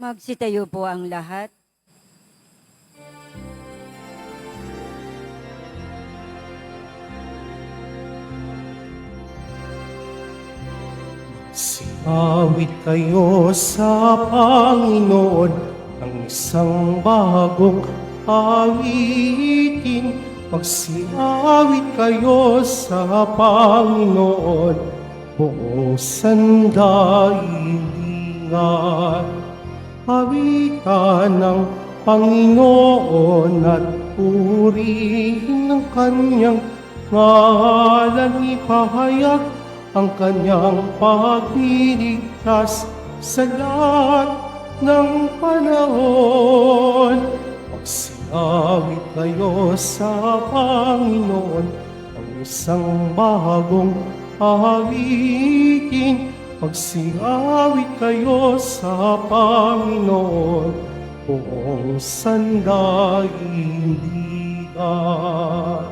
Magsitayo po ang lahat. Awit kayo sa Panginoon ng isang bagong awitin. Magsiawit kayo sa Panginoon, buong sandailigan. Awitan ng Panginoon at purihin ng Kanyang ngalan. Ipahayag ang Kanyang pagliligtas sa lahat ng panahon. Magsiawit kayo sa Panginoon ng isang bagong awitin. Magsiawit kayo sa Panginoon, buong sandailigan.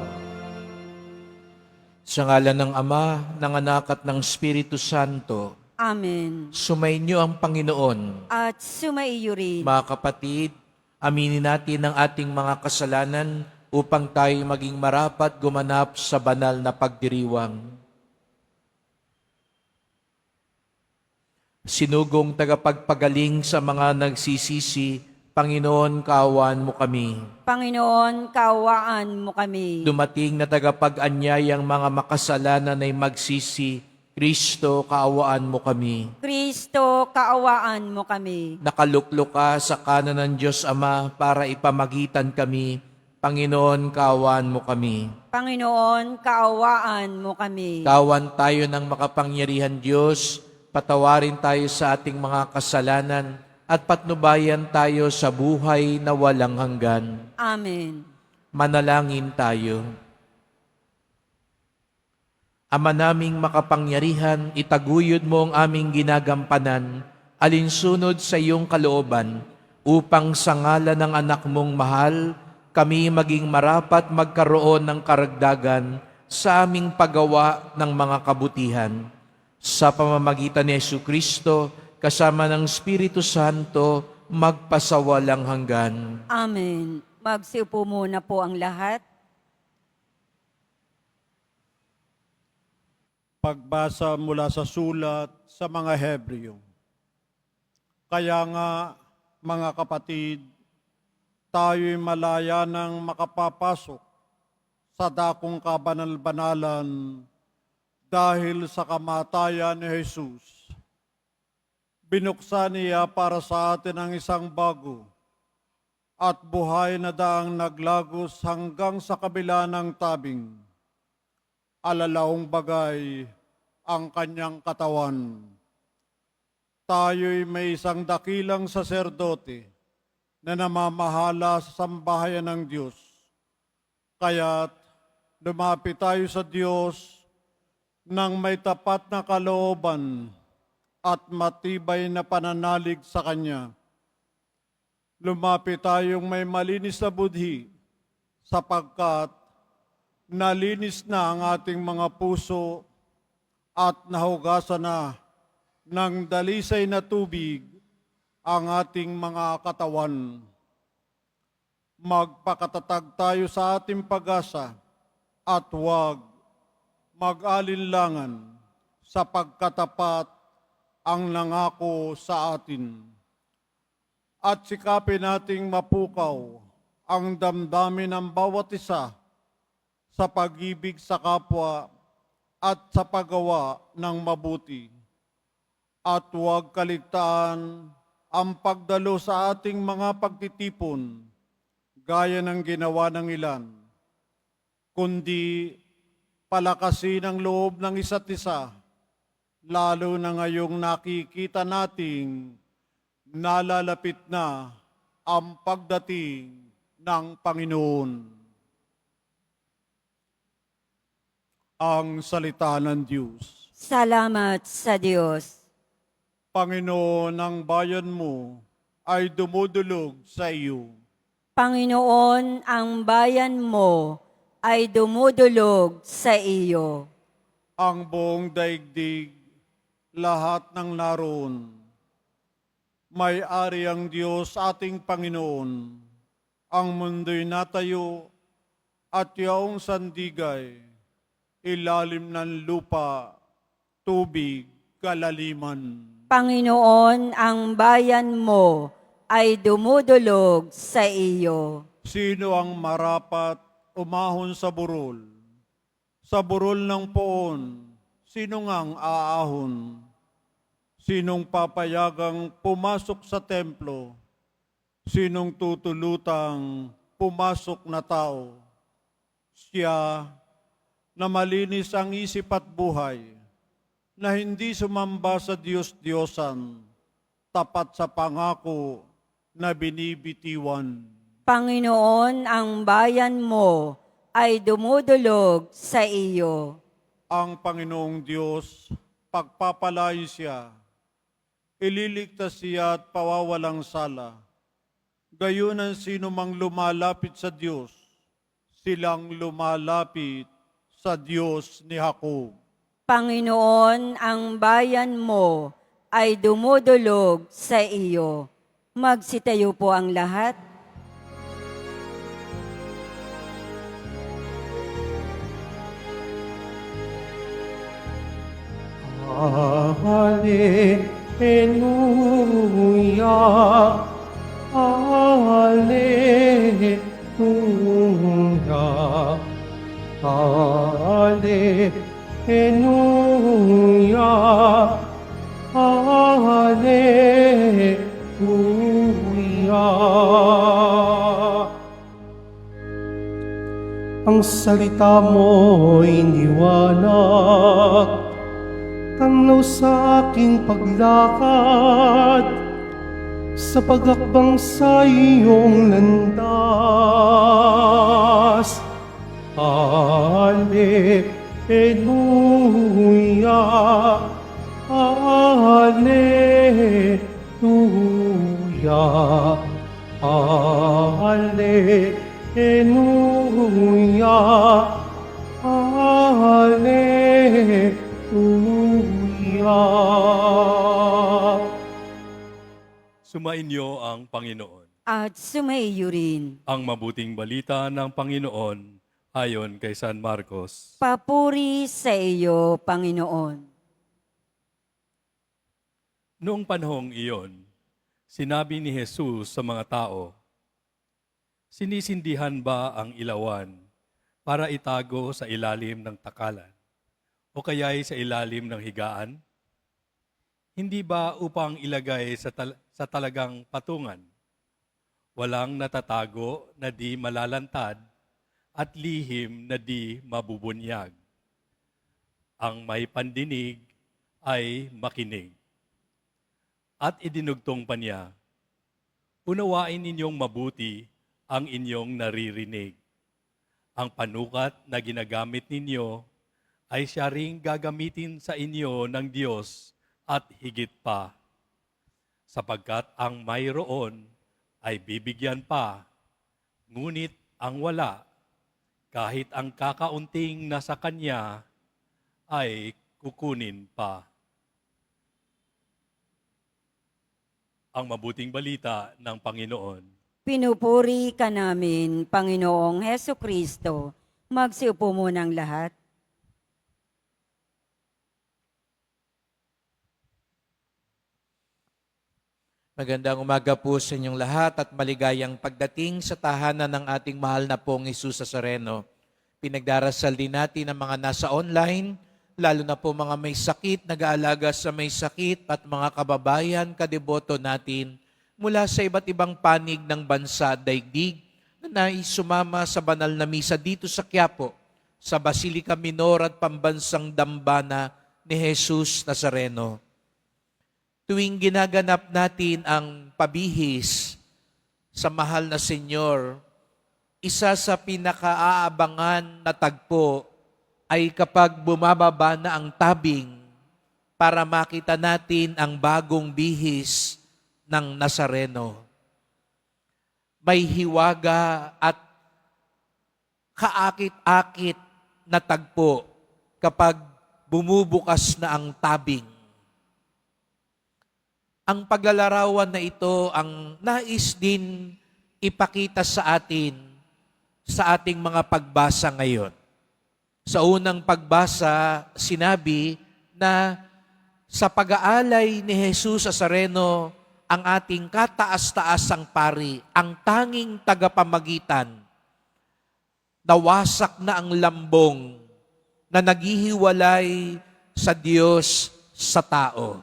Sa ngalan ng Ama, ng Anak at ng Espiritu Santo, Amen. sumainyo ang Panginoon. At sumaiyo rin. Mga kapatid, aminin natin ang ating mga kasalanan upang tayo maging marapat gumanap sa banal na pagdiriwang. Sinugong tagapagpagaling sa mga nagsisisi, Panginoon, kaawaan mo kami. Panginoon, kaawaan mo kami. Dumating na tagapag-anyayang mga makasalanan ay magsisi, Kristo, kaawaan mo kami. Kristo, kaawaan mo kami. Nakaluklok ka sa kanan ng Diyos Ama para ipamagitan kami. Panginoon, kaawaan mo kami. Panginoon, kaawaan mo kami. Kawan tayo ng makapangyarihan Diyos, patawarin tayo sa ating mga kasalanan, at patnubayan tayo sa buhay na walang hanggan. Amen. Manalangin tayo. Ama naming makapangyarihan, itaguyod mo ang aming ginagampanan, alinsunod sa iyong kalooban, upang sa ngalan ng anak mong mahal, kami maging marapat magkaroon ng karagdagan sa aming paggawa ng mga kabutihan. Sa pamamagitan ni Jesucristo, kasama ng Espiritu Santo, magpasawalang hanggan. Amen. Magsiupo muna po ang lahat. Pagbasa mula sa sulat sa mga Hebreo. Kaya nga, mga kapatid, tayo'y malaya ng makapapasok sa dakong kabanal-banalan dahil sa kamatayan ni Jesus. Binuksan niya para sa atin ang isang bago at buhay na daang naglagos hanggang sa kabila ng tabing. Alalaong bagay ang kanyang katawan. Tayo'y may isang dakilang saserdote na namamahala sa sambahayan ng Diyos. Kaya't lumapit tayo sa Diyos ng may tapat na kalooban at matibay na pananalig sa Kanya. Lumapit tayong may malinis na budhi sapagkat nalinis na ang ating mga puso at nahugasan na ng dalisay na tubig ang ating mga katawan. Magpakatatag tayo sa ating pag-asa at huwag mag-alinlangan sa pagkatapat ang nangako sa atin. At sikapin nating mapukaw ang damdamin ng bawat isa sa pag-ibig sa kapwa at sa paggawa ng mabuti. At huwag kaligtaan ang pagdalo sa ating mga pagtitipon gaya ng ginawa ng ilan, kundi palakasin ang loob ng isa't isa, lalo na ngayong nakikita nating nalalapit na ang pagdating ng Panginoon. Ang salita ng Diyos. Salamat sa Diyos. Panginoon, ang bayan mo ay dumudulog sa iyo. Panginoon, ang bayan mo ay dumudulog sa iyo. Ang buong daigdig, lahat ng naroon, May-ari ang Diyos ating Panginoon, ang mundo'y natayo at yaong sandigay, ilalim ng lupa, tubig, kalaliman. Panginoon, ang bayan mo ay dumudulog sa iyo. Sino ang marapat umahon sa burol? Sa burol ng poon, sino ngang aahon? Sinong papayagang pumasok sa templo? Sinong tutulutang pumasok na tao? Siya na malinis ang isip at buhay, na hindi sumamba sa Diyos-Diyosan, tapat sa pangako na binibitiwan. Panginoon, ang bayan mo ay dumudulog sa iyo. Ang Panginoong Diyos, pagpapalain siya, ililigtas siya at pawawalang sala. Gayunan sino mang lumalapit sa Diyos, silang lumalapit sa Diyos ni Jacob. Panginoon, ang bayan mo ay dumudulog sa iyo. Magsitayo po ang lahat. Hallelujah, Hallelujah, Hallelujah, Hallelujah. Ang salita mo'y liwanag, tanglaw sa aking paglakad, sa pagakbang sa iyong landas. Hallelujah, Hallelujah, Hallelujah, Hallelujah. Sumainyo ang Panginoon. At sumaiyo rin. Ang mabuting balita ng Panginoon ayon kay San Marcos. Papuri sa iyo, Panginoon. Noong panahong iyon, sinabi ni Jesus sa mga tao, "Sinisindihan ba ang ilawan para itago sa ilalim ng takalan o kaya'y sa ilalim ng higaan? Hindi ba upang ilagay sa talagang patungan? Walang natatago na di malalantad at lihim na di mabubunyag. Ang may pandinig ay makinig." At idinugtong pa niya, "Unawain ninyong mabuti ang inyong naririnig. Ang panukat na ginagamit ninyo ay siya ring gagamitin sa inyo ng Diyos at higit pa. Sapagkat ang mayroon ay bibigyan pa, ngunit ang wala, kahit ang kakaunting nasa kanya, ay kukunin pa." Ang mabuting balita ng Panginoon. Pinupuri ka namin, Panginoong Heso Kristo. Magsiupo munang lahat. Magandang umaga po sa inyong lahat at maligayang pagdating sa tahanan ng ating mahal na pong Jesus Nazareno. Pinagdarasal din natin ang mga nasa online, lalo na po mga may sakit, nag-aalaga sa may sakit at mga kababayan, kadeboto natin mula sa iba't ibang panig ng bansa at daigdig na nais sumama sa banal na misa dito sa Quiapo, sa Basilica Minor at Pambansang Dambana ni Jesus Nazareno. Tuwing ginaganap natin ang pabihis sa mahal na Senyor, isa sa pinakaaabangan na tagpo ay kapag bumababa na ang tabing para makita natin ang bagong bihis ng Nazareno. May hiwaga at kaakit-akit na tagpo kapag bumubukas na ang tabing. ang paglalarawan na ito ang nais din ipakita sa atin sa ating mga pagbasa ngayon. Sa unang pagbasa, sinabi na sa pag-aalay ni Jesus Nazareno, ang ating kataas-taasang pari, ang tanging tagapamagitan, nawasak na ang lambong na naghihiwalay sa Diyos sa tao.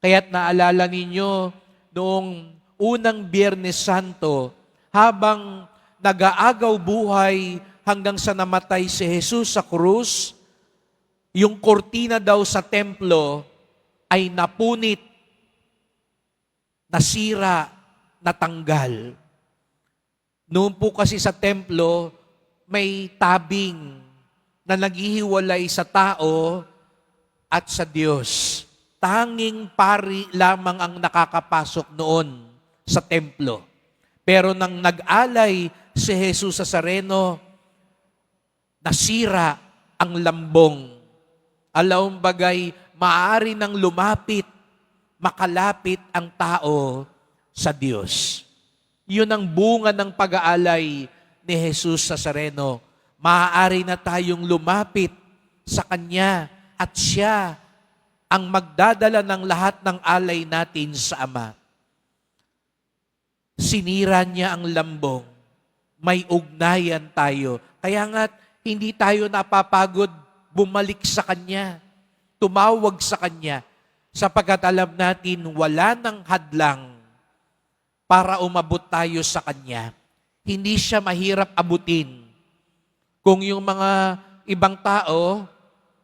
Kaya't naalala ninyo noong unang Biyernes Santo, habang nag-aagaw buhay hanggang sa namatay si Jesus sa krus, yung kortina daw sa templo ay napunit, nasira, natanggal. Noon po kasi sa templo, may tabing na naghihiwalay sa tao at sa Diyos. Tanging pari lamang ang nakakapasok noon sa templo. Pero nang nag-alay si Jesus Nazareno, nasira ang lambong. Alawang bagay, maaari nang lumapit, makalapit ang tao sa Diyos. Yun ang bunga ng pag-aalay ni Jesus Nazareno. Maaari na tayong lumapit sa Kanya at Siya ang magdadala ng lahat ng alay natin sa Ama. Sinira niya ang lambong. May ugnayan tayo. Kaya nga, hindi tayo napapagod bumalik sa Kanya, tumawag sa Kanya, sapagkat alam natin wala nang hadlang para umabot tayo sa Kanya. Hindi siya mahirap abutin. Kung yung mga ibang tao,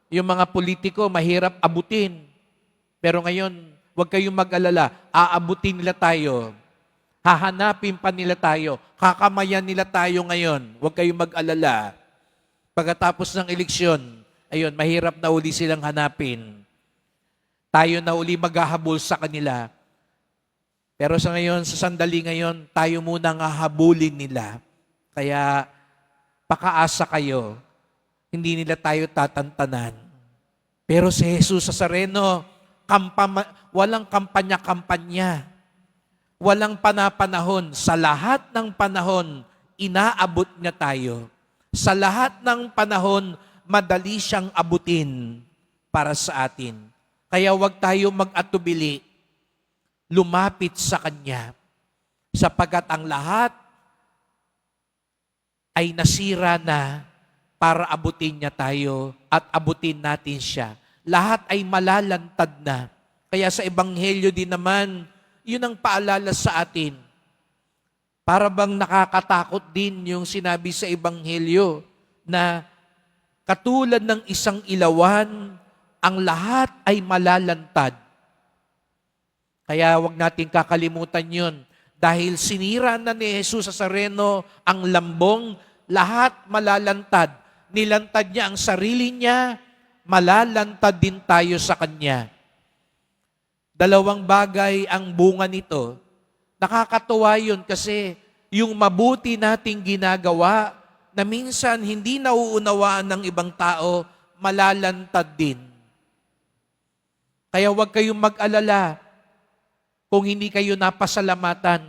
yung mga politiko, mahirap abutin. Pero ngayon, huwag kayong mag-alala. Aabutin nila tayo. Hahanapin pa nila tayo. Kakamayan nila tayo ngayon. Huwag kayong mag-alala. Pagkatapos ng eleksyon, ayun, mahirap na uli silang hanapin. Tayo na uli maghahabol sa kanila. Pero sa ngayon, sa sandali ngayon, tayo muna ang hahabulin nila. Kaya, pakaasa kayo. Hindi nila tayo tatantanan. Pero si Jesus Nazareno, walang kampanya-kampanya. Walang panapanahon. Sa lahat ng panahon, inaabot niya tayo. Sa lahat ng panahon, madali siyang abutin para sa atin. Kaya huwag tayo mag-atubili. Lumapit sa Kanya. Sapagkat ang lahat ay nasira na para abutin niya tayo at abutin natin siya. Lahat ay malalantad na. Kaya sa Ebanghelyo din naman, yun ang paalala sa atin. Para bang nakakatakot din yung sinabi sa Ebanghelyo na katulad ng isang ilawan, ang lahat ay malalantad. Kaya wag natin kakalimutan yun. Dahil sinira na ni Jesus Nazareno ang lambong, lahat malalantad. Nilantad niya ang sarili niya, malalantad din tayo sa Kanya. Dalawang bagay ang bunga nito. Nakakatuwa yun kasi yung mabuti nating ginagawa na minsan hindi nauunawaan ng ibang tao, malalantad din. Kaya huwag kayong mag-alala kung hindi kayo napasalamatan,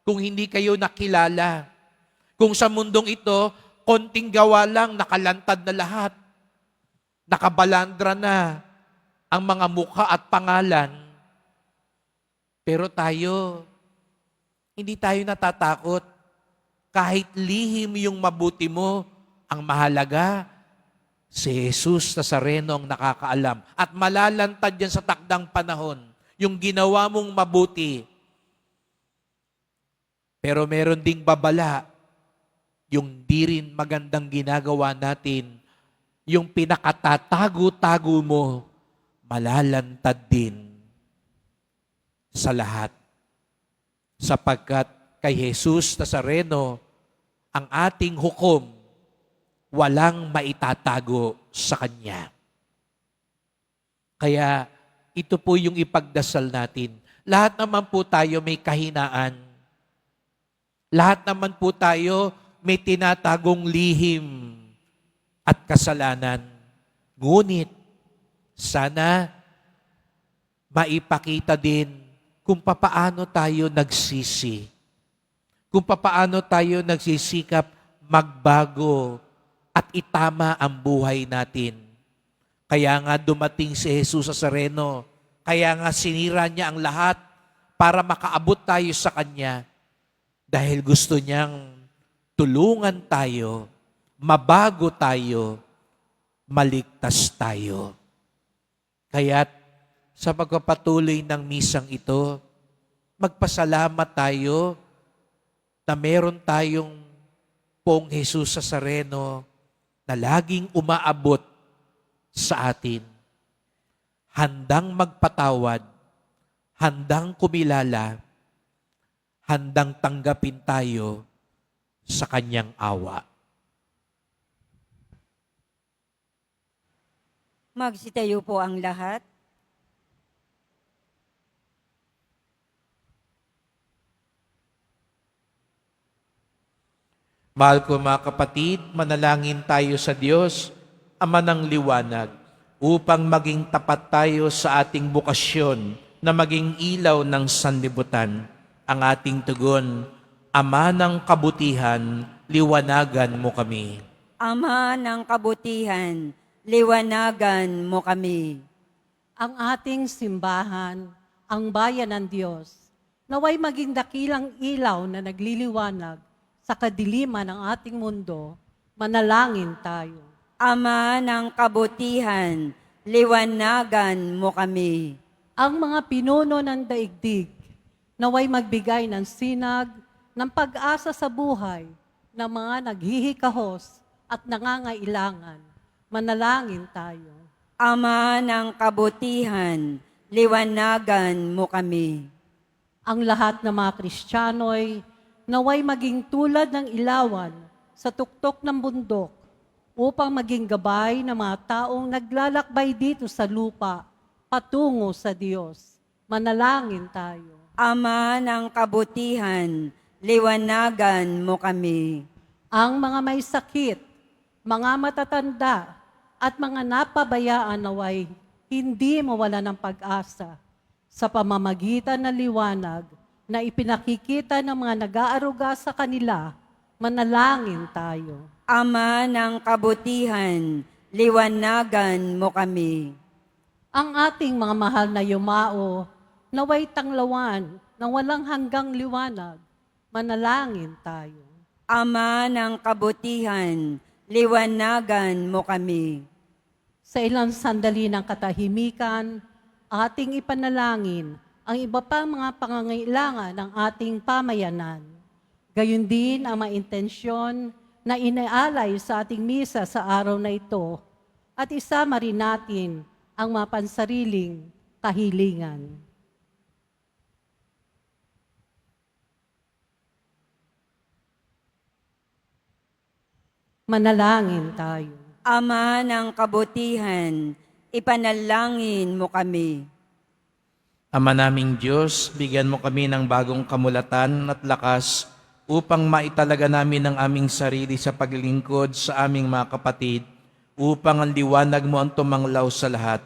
kung hindi kayo nakilala. Kung sa mundong ito, konting gawa lang, nakalantad na lahat. Nakabalandra na ang mga mukha at pangalan. Pero tayo, hindi tayo natatakot. Kahit lihim yung mabuti mo, ang mahalaga, si Jesus Nazareno ang nakakaalam. At malalantad yan sa takdang panahon. Yung ginawa mong mabuti. Pero meron ding babala. Yung di rin magandang ginagawa natin, yung pinakatatago-tago mo, malalantad din sa lahat. Sapagkat kay Jesus Nazareno, ang ating hukom, walang maitatago sa Kanya. Kaya ito po yung ipagdasal natin. Lahat naman po tayo may kahinaan. Lahat naman po tayo may tinatagong lihim at kasalanan. Ngunit, sana maipakita din kung papaano tayo nagsisi, kung papaano tayo nagsisikap magbago at itama ang buhay natin. Kaya nga dumating si Jesus sa Nazareno, kaya nga sinira niya ang lahat para makaabot tayo sa Kanya dahil gusto niyang tulungan tayo, mabago tayo, maligtas tayo. Kaya't sa pagpapatuloy ng misang ito, magpasalamat tayo na meron tayong Pong Jesus sa Nazareno na laging umaabot sa atin. Handang magpatawad, handang kumilala, handang tanggapin tayo sa Kanyang awa. Magsitayo po ang lahat. Mahal ko mga kapatid, manalangin tayo sa Diyos, Ama ng liwanag, upang maging tapat tayo sa ating bukasyon na maging ilaw ng sanlibutan. Ang ating tugon, Ama ng kabutihan, liwanagan mo kami. Ama ng kabutihan, liwanagan mo kami. Ang ating simbahan, ang bayan ng Diyos, naway maging dakilang ilaw na nagliliwanag sa kadiliman ng ating mundo, manalangin tayo. Ama ng kabutihan, liwanagan mo kami. Ang mga pinuno ng daigdig, naway magbigay ng sinag, ng pag-asa sa buhay, ng mga naghihikahos at nangangailangan. Manalangin tayo. Ama ng kabutihan, liwanagan mo kami. Ang lahat ng mga Kristiyano'y naway maging tulad ng ilawan sa tuktok ng bundok upang maging gabay ng mga taong naglalakbay dito sa lupa patungo sa Diyos. Manalangin tayo. Ama ng kabutihan, liwanagan mo kami. Ang mga may sakit, mga matatanda, at mga napabayaan naway hindi mawala ng pag-asa sa pamamagitan ng liwanag na ipinakikita ng mga nag-aaruga sa kanila, manalangin tayo. Ama ng kabutihan, liwanagan mo kami. Ang ating mga mahal na yumao, naway tanglawan ng walang hanggang liwanag, manalangin tayo. Ama ng kabutihan, liwanagan mo kami. Sa ilang sandali ng katahimikan, ating ipanalangin ang iba pang mga pangangailangan ng ating pamayanan. Gayun din ang mga intensyon na inaalay sa ating misa sa araw na ito at isama rin natin ang mga pansariling kahilingan. Manalangin tayo. Ama ng kabutihan, ipanalangin mo kami. Ama naming Diyos, bigyan mo kami ng bagong kamulatan at lakas upang maitalaga namin ang aming sarili sa paglilingkod sa aming mga kapatid, upang ang liwanag mo ang tumanglaw sa lahat.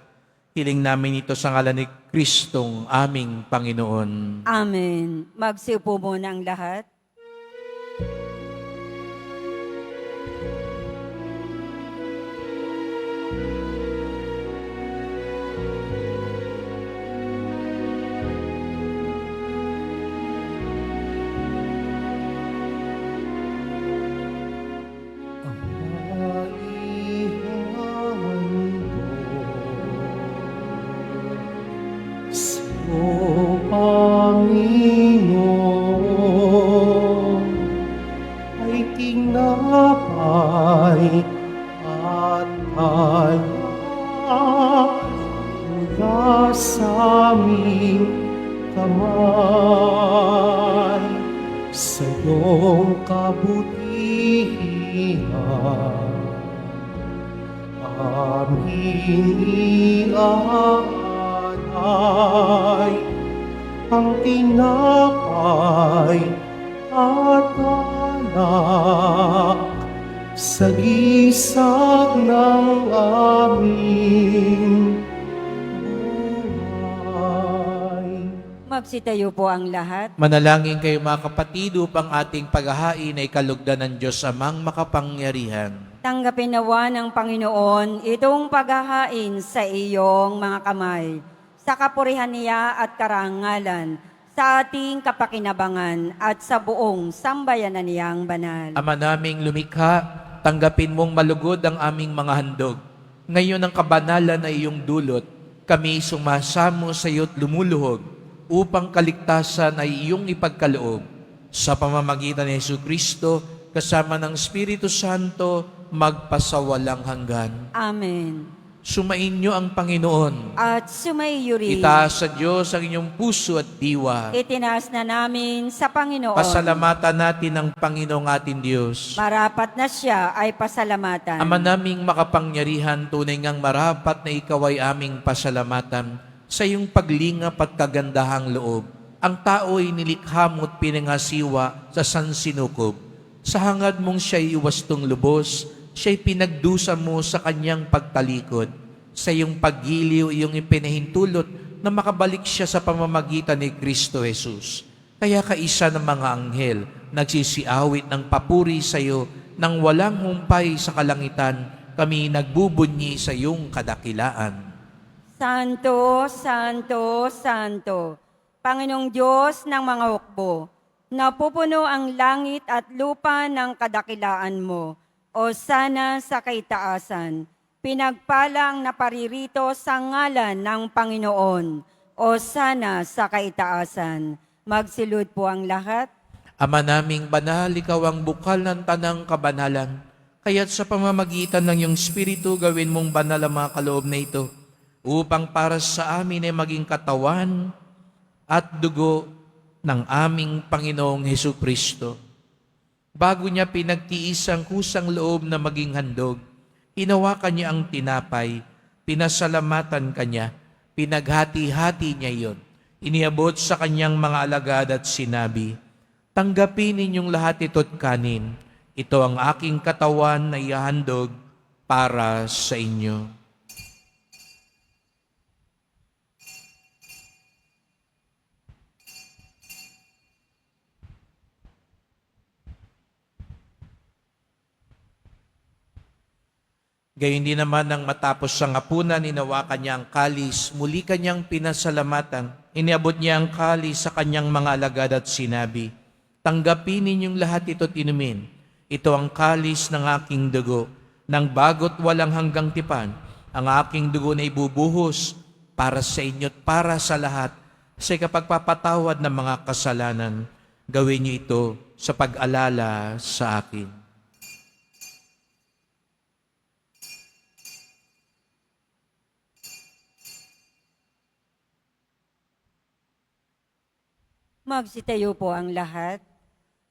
Hiling namin ito sa ngalan ni Kristong aming Panginoon. Amen. Magsiupo muna ang lahat. Panginoon ay tinapay at alak mula sa aming kamay sa iyong kabutihan aming iaalay ang tinapay at alak sa gisag ng aming buhay. Magsitayo po ang lahat. Manalangin kayo mga kapatid upang ating paghahain ay kalugdan ng Diyos Amang makapangyarihan. Tanggapin nawa ng Panginoon itong paghahain sa iyong mga kamay, sa kapurihan niya at karangalan, sa ating kapakinabangan at sa buong sambayanan niyang banal. Ama naming lumikha, tanggapin mong malugod ang aming mga handog. Ngayon ang kabanalan na iyong dulot, kami sumasamo sa iyo't lumuluhog upang kaligtasan ay iyong ipagkaloob. Sa pamamagitan ni Jesucristo, kasama ng Espiritu Santo, magpasawalang hanggan. Amen. Sumainyo ang Panginoon. At sumaiyo rin. Itaas sa Diyos ang inyong puso at diwa. Itinaas na namin sa Panginoon. Pasalamatan natin ang Panginoong ating Diyos. Marapat na siya ay pasalamatan. Ama naming makapangyarihan, tunay ngang marapat na ikaw ay aming pasalamatan sa iyong paglingap at kagandahang loob. Ang tao'y nilikha mo't pinangasiwa sa sansinukob. Sa hangad mong siya'y iwastong lubos, siya'y pinagdusa mo sa kanyang pagtalikod. Sa iyong paggiliw, iyong ipinahintulot na makabalik siya sa pamamagitan ni Kristo Jesus. Kaya kaisa ng mga anghel, nagsisiawit ng papuri sa iyo, nang walang humpay sa kalangitan, kami nagbubunyi sa iyong kadakilaan. Santo, Santo, Santo, Panginoong Diyos ng mga hukbo, napupuno ang langit at lupa ng kadakilaan mo, o sana sa kaitaasan. Pinagpalang na paririto sa ngalan ng Panginoon, o sana sa kaitaasan. Magsilud po ang lahat. Ama naming banal, ikaw ang bukal ng tanang kabanalan. Kaya't sa pamamagitan ng iyong Espiritu, gawin mong banal ang mga kaloob na ito, upang para sa amin ay maging katawan at dugo ng aming Panginoong Hesukristo. Bago niya pinagtiis ang kusang loob na maging handog, hinawakan niya ang tinapay, pinasalamatan kanya, pinaghati-hati niya iyon. Iniabot sa kanyang mga alagad at sinabi, "Tanggapin ninyong lahat ito't kanin. Ito ang aking katawan na ihahandog para sa inyo." Gayon din naman nang matapos ang hapunan, hinawakan niya ang kalis, muli kanyang pinasalamatan. Iniabot niya ang kalis sa kanyang mga alagad at sinabi, "Tanggapin ninyong lahat ito't inumin. Ito ang kalis ng aking dugo, ng bago't walang hanggang tipan. Ang aking dugo na ibubuhos para sa inyo't para sa lahat sa ikapagpapatawad ng mga kasalanan. Gawin niyo ito sa pag-alala sa akin." Magsitayo po ang lahat.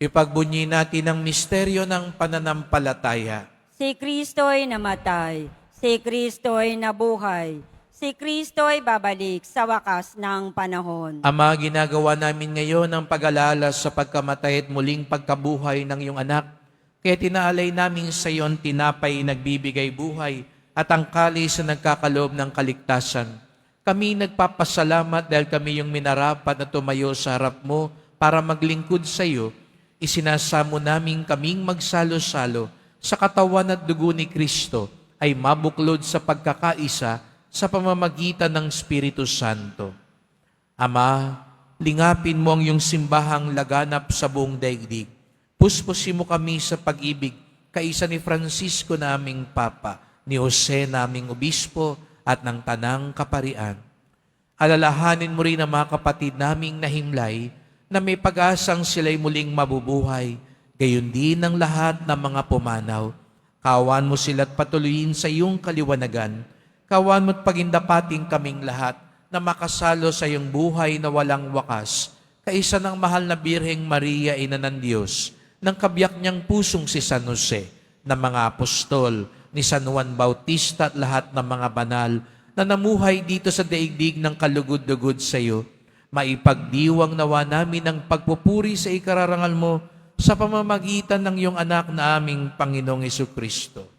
Ipagbunyi natin ang misteryo ng pananampalataya. Si Kristo'y namatay, si Kristo'y nabuhay, si Kristo'y babalik sa wakas ng panahon. Ama, ginagawa namin ngayon ang pag-alala sa pagkamatay at muling pagkabuhay ng iyong anak. Kaya tinaalay namin sa iyon tinapay nagbibigay buhay at ang kalis na nagkakaloob ng kaligtasan. Kami nagpapasalamat dahil kami yung minarapat na tumayo sa harap mo para maglingkod sa iyo. Isinasamo namin kaming magsalo-salo sa katawan at dugo ni Kristo ay mabuklod sa pagkakaisa sa pamamagitan ng Espiritu Santo. Ama, lingapin mo ang iyong simbahang laganap sa buong daigdig. Puspusin mo kami sa pag-ibig, kaisa ni Francisco na aming Papa, ni Jose na aming Obispo, at ng Tanang Kaparian. Alalahanin mo rin ang mga kapatid naming nahimlay na may pag-asang sila'y muling mabubuhay, gayon din ang lahat ng mga pumanaw. Kawan mo sila't patuloyin sa iyong kaliwanagan. Kawan mo't pagindapating kaming lahat na makasalo sa iyong buhay na walang wakas, kaisa ng mahal na Birheng Maria, Ina ng Diyos, ng kabiyak niyang pusong si San Jose, ng mga apostol, ni San Juan Bautista at lahat ng mga banal na namuhay dito sa daigdig ng kalugod-lugod sa iyo. Maipagdiwang nawa namin ang pagpupuri sa ikararangal mo sa pamamagitan ng iyong anak na aming Panginoong Hesukristo.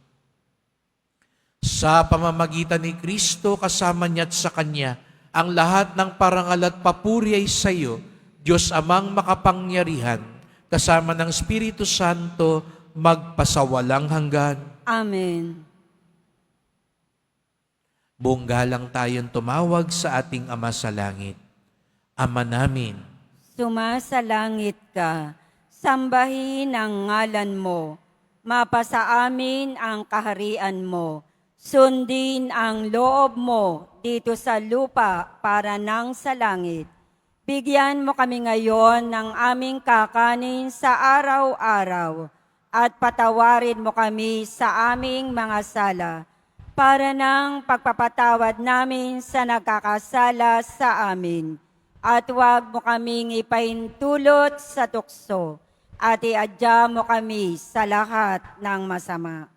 Sa pamamagitan ni Kristo, kasama niya at sa Kanya, Ang lahat ng parangal at papuri ay sa iyo, Diyos Amang makapangyarihan, kasama ng Espiritu Santo, magpasawalang hanggan. Amen. Buong galang tayong tumawag sa ating Ama sa Langit. Ama namin, Sumasalangit ka, sambahin ang ngalan mo, mapasa amin ang kaharian mo, sundin ang loob mo dito sa lupa para nang sa langit. Bigyan mo kami ngayon ng aming kakanin sa araw-araw at patawarin mo kami sa aming mga sala para nang pagpapatawad namin sa nagkakasala sa amin. At huwag mo kaming ipaintulot sa tukso at iadya mo kami sa lahat ng masama.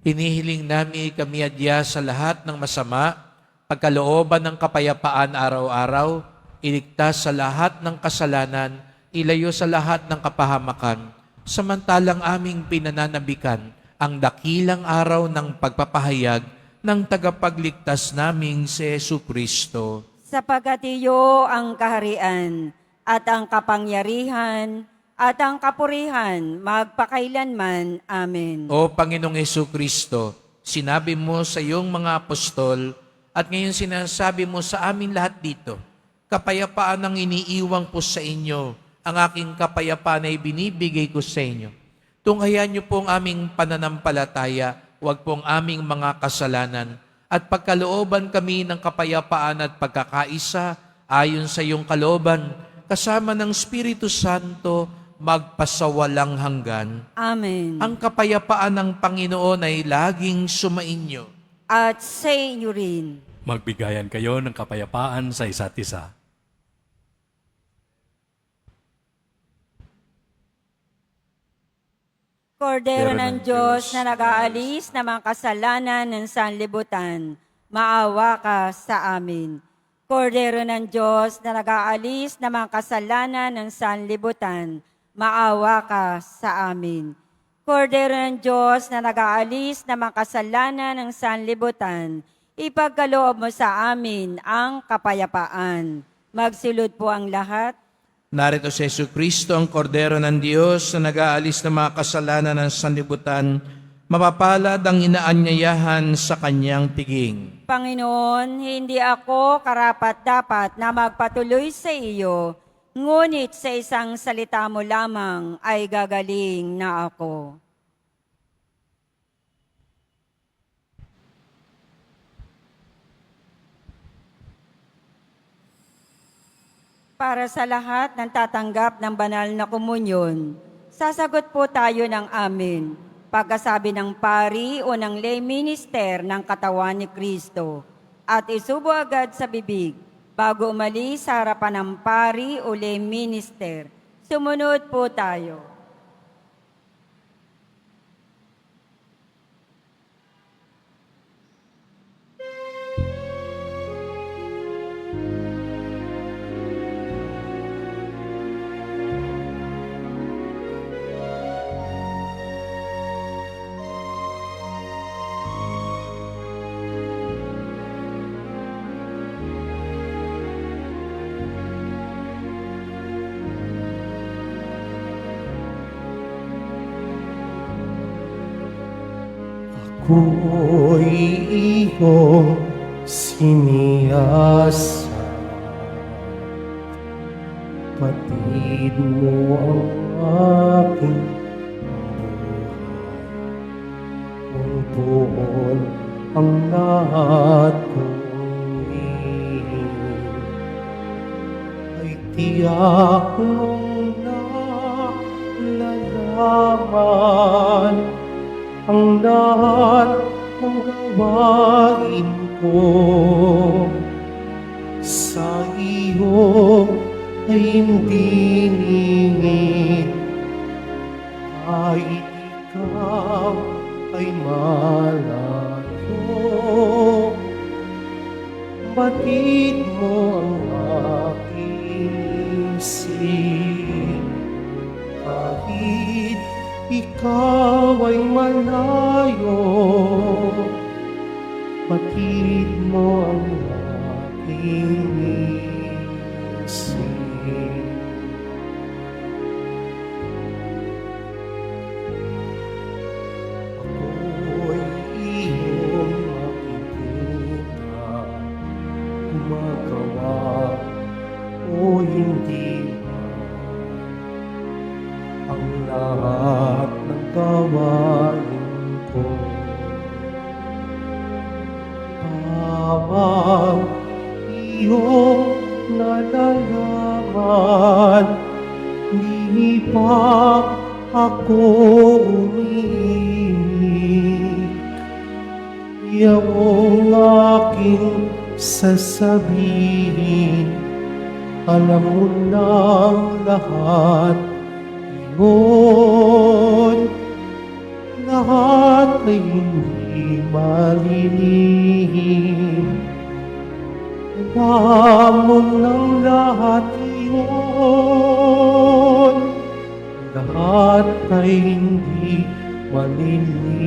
hinihiling namin kami adya sa lahat ng masama, pagkalooban ng kapayapaan araw-araw, iligtas sa lahat ng kasalanan, ilayo sa lahat ng kapahamakan, samantalang aming pinananabikan ang dakilang araw ng pagpapahayag ng tagapagligtas naming si Jesucristo. Sapagkat iyo ang kaharian at ang kapangyarihan at ang kapurihan magpakailanman. Amen. O Panginoong Jesucristo, sinabi mo sa iyong mga apostol at ngayon sinasabi mo sa amin lahat dito, kapayapaan ang iniiwang po sa inyo, ang aking kapayapaan ay binibigay ko sa inyo. Tunghayan niyo po ang aming pananampalataya, huwag po ang aming mga kasalanan, at pagkalooban kami ng kapayapaan at pagkakaisa ayon sa iyong kalooban, kasama ng Espiritu Santo, magpasawalang hanggan. Amen. Ang kapayapaan ng Panginoon ay laging sumainyo. At sa inyo rin. Magbigayan kayo ng kapayapaan sa isa't isa. Kordero ng Diyos na nag-aalis ng mga kasalanan ng sanlibutan, maawa ka sa amin. Kordero ng Diyos na nag-aalis ng mga kasalanan ng sanlibutan, maawa ka sa amin. Kordero ng Diyos na nag-aalis ng mga kasalanan ng sanlibutan, ipagkaloob mo sa amin ang kapayapaan. Magsilod po ang lahat. Narito si Jesucristo, ang Kordero ng Diyos na nag-aalis ng mga kasalanan ng sanlibutan, mapapalad ang inaanyayahan sa kanyang piging. Panginoon, hindi ako karapat-dapat na magpatuloy sa iyo, ngunit sa isang salita mo lamang ay gagaling na ako. Para sa lahat ng tatanggap ng banal na komunyon, sasagot po tayo ng amen pagkasabi ng pari o ng lay minister ng katawan ni Kristo at isubo agad sa bibig bago umalis sa harapan ng pari o lay minister. Sumunod po tayo. Ako'y iyong siniyasa, patid mo ang aking buhay. Kung buon ang lahat kong hingin, ay tiyak mong nalalaman ang lahat ng gawain ko. Sa iyo ay hindi ningit, kahit ikaw ay malayo. Batid mo ang aking isip, kahit ikaw ay malayo. Batid mo ang aking umiisip. Ako'y iyong makikita, gumagawa o hindi man ang lahat ng gawain ko. Habang iyong nalalaman, di pa ako umiimik. Iyong aking sasabihin, alam mo ng lahat yun. Lahat ay hindi malilihim. Alam mo ng lahat yun. Lahat ay hindi malilihim.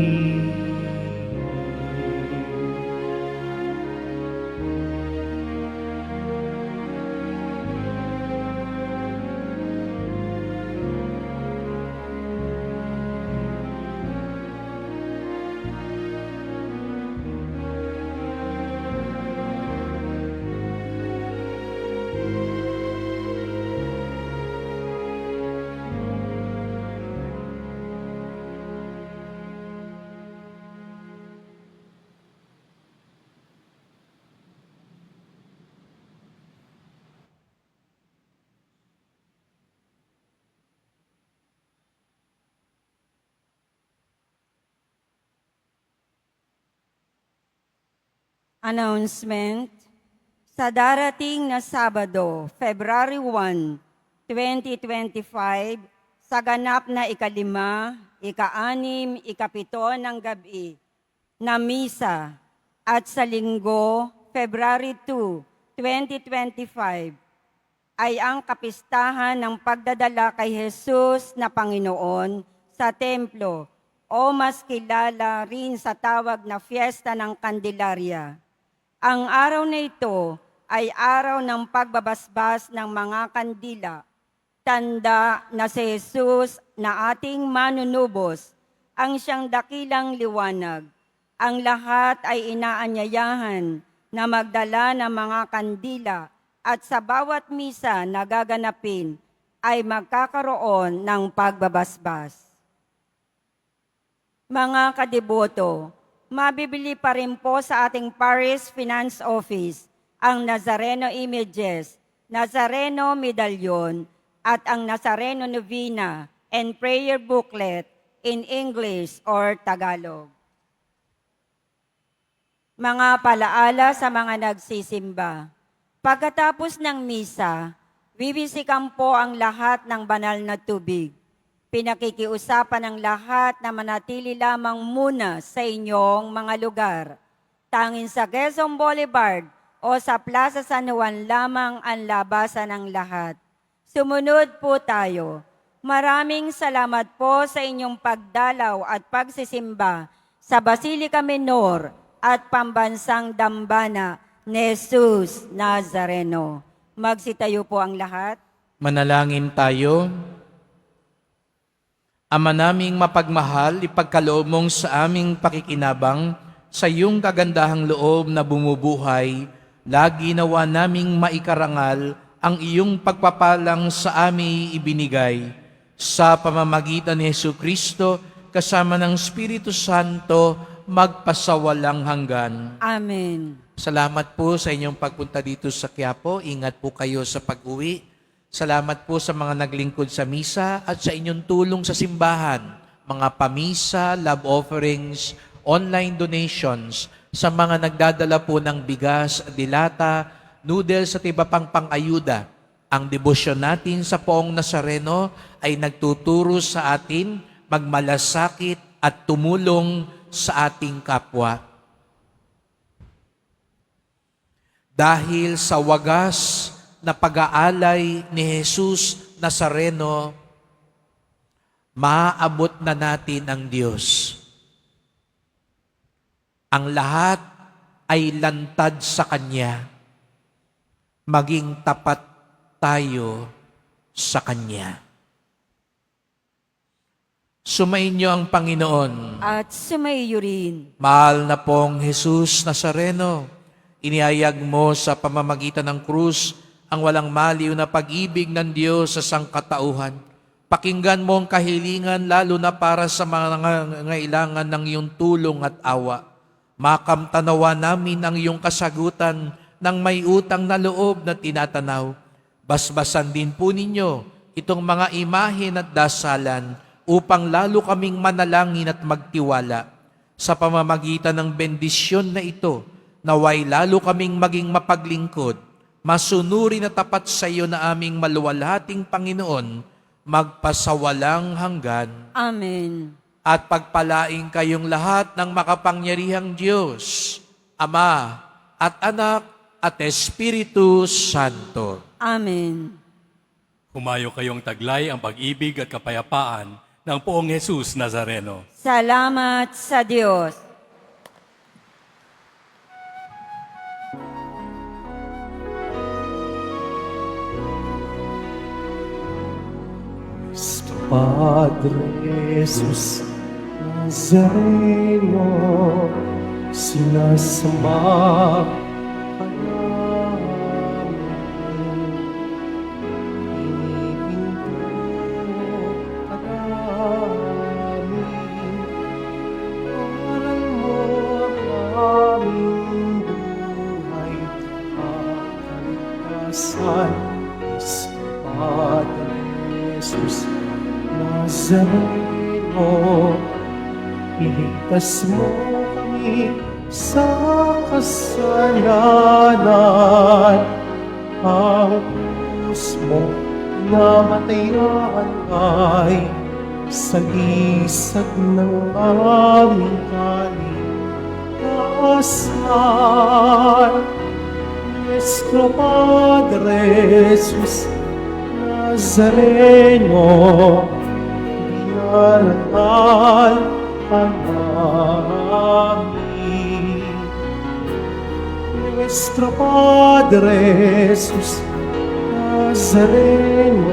Announcement. Sa darating na Sabado, February 1, 2025, sa ganap na ika-5, ika-6, ika-7 ng gabi na misa at sa Linggo, February 2, 2025, ay ang kapistahan ng pagdadala kay Jesus na Panginoon sa templo o mas kilala rin sa tawag na Fiesta ng Candelaria. Ang araw na ito ay araw ng pagbabasbas ng mga kandila, tanda na si Jesus na ating manunubos, ang siyang dakilang liwanag. Ang lahat ay inaanyayahan na magdala ng mga kandila at sa bawat misa na gaganapin ay magkakaroon ng pagbabasbas. Mga kadiboto, mabibili pa rin po sa ating Parish Finance Office ang Nazareno Images, Nazareno Medallion, at ang Nazareno Novena and Prayer Booklet in English or Tagalog. Mga palaala sa mga nagsisimba. Pagkatapos ng misa, bibisikan po ang lahat ng banal na tubig. Pinakikiusapan ng lahat na manatili lamang muna sa inyong mga lugar. Tanging sa Quezon Boulevard o sa Plaza San Juan lamang ang labasan ng lahat. Sumunod po tayo. Maraming salamat po sa inyong pagdalaw at pagsisimba sa Basilica Menor at Pambansang Dambana ni Jesus Nazareno. Magsitayo po ang lahat. Manalangin tayo. Ama naming mapagmahal, ipagkaloob mong sa aming pakikinabang sa iyong kagandahang loob na bumubuhay, lagi nawa naming maikarangal ang iyong pagpapalang sa aming ibinigay. Sa pamamagitan ni Jesucristo, kasama ng Espiritu Santo, magpasawalang hanggan. Amen. Salamat po sa inyong pagpunta dito sa Quiapo. Ingat po kayo sa pag-uwi. Salamat po sa mga naglingkod sa misa at sa inyong tulong sa simbahan, mga pamisa, love offerings, online donations, sa mga nagdadala po ng bigas, dilata, noodles at iba pang pang-ayuda. Ang debosyon natin sa Poong Nazareno ay nagtuturo sa atin magmalasakit at tumulong sa ating kapwa. Dahil sa wagas na pag-aalay ni Jesus Nazareno, maaabot na natin ang Diyos. Ang lahat ay lantad sa Kanya. maging tapat tayo sa Kanya. Sumainyo ang Panginoon. At sumaiyo rin. Mahal na pong Jesus Nazareno, inihayag mo sa pamamagitan ng krus ang walang maliw na pag-ibig ng Diyos sa sangkatauhan. Pakinggan mo ang kahilingan lalo na para sa mga nangangailangan ng iyong tulong at awa. Makamtanawa namin ang iyong kasagutan ng may utang na loob na tinatanaw. Basbasan din po ninyo itong mga imahen at dasalan upang lalo kaming manalangin at magtiwala. Sa pamamagitan ng bendisyon na ito, naway lalo kaming maging mapaglingkod, masunuri na tapat sa iyo na aming maluwalhating Panginoon, magpasawalang hanggan. Amen. At pagpalaing kayong lahat ng makapangyarihang Diyos, Ama at Anak at Espiritu Santo. Amen. Humayo kayong taglay ang pag-ibig at kapayapaan ng Poong Jesus Nazareno. Salamat sa Diyos. Nuestro Padre Jesus Nazareno, sinasamba ka namin. Pinipinto ka namin. Aral mo ang aming buhay at kaligtasan. Nuestro Padre Jesus Nazareno, iligtas mo kami sa kasalanan. Ang krus mo na matayan ay sagisag ng aming kaligtasan. Nuestro Padre Jesus Nazareno, binarangal ang amin. Nuestro Padre Jesus Nazareno,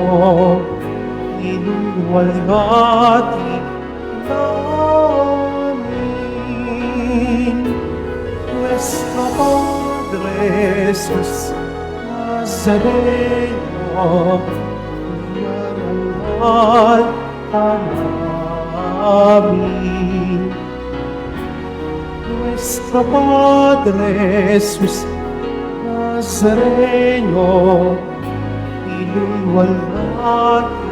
inuwalhati namin. Nuestro Padre Jesus Nazareno, binarangal ang amin. Nuestro Padre Jesus Nazareno, inuwalhati